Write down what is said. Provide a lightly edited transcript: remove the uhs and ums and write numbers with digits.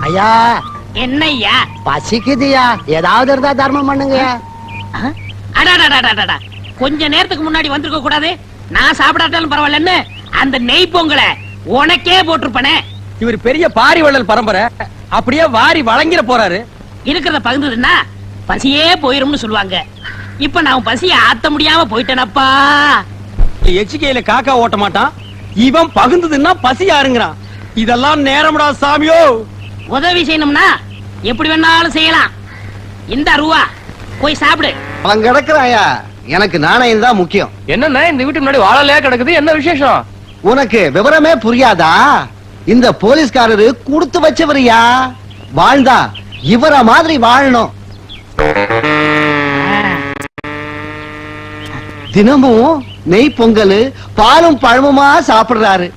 ஐயா என்னய்யா? பசிக்குதுயா, ஏதாவது இருந்தா தர்மம் பண்ணுங்கயா. அடாடாடாடாடா, கொஞ்ச நேரத்துக்கு முன்னாடி வந்திருக்க கூடாது. நான் சாப்பிடாட்டாலும் பரவாயில்லன்னு அந்த நெய் பொங்கலை உனக்கே போட்டிருப்பனே. இவர் பெரிய பாரி வள்ளல் பரம்பரை, அப்படியே வாரி வழங்கிட போறாரு. இருக்கிறத பகிர்ந்ததுன்னா பசியே போயிரும்னு சொல்லுவாங்க. இப்ப நான் பசிய ஆத்த முடியாம போயிட்டேனப்பா. எச்சிக்கையில காக்கா ஓட்ட மாட்டான், இவன் பகிர்ந்ததுன்னா பசி யாருங்கிறான். இதெல்லாம் நேரம்டா சாமியோ. உதவி செய்யணும்னா எப்படி வேணாலும் செய்யலாம். இந்த ரூவா போய் சாப்பிடு. அவன் கிடக்குறாயா, எனக்கு நாணயம் தான் முக்கியம். என்னன்னா இந்த வீட்டு முன்னாடி வாழலையா கிடக்குது, என்ன விசேஷம்? உனக்கு விவரமே புரியாதா? இந்த போலீஸ்காரரு கொடுத்து வச்சவரியா. வாழ்ந்தா இவர மாதிரி வாழணும். தினமும் நெய் பொங்கல் பாலும் பழமுமா சாப்பிடுறாரு.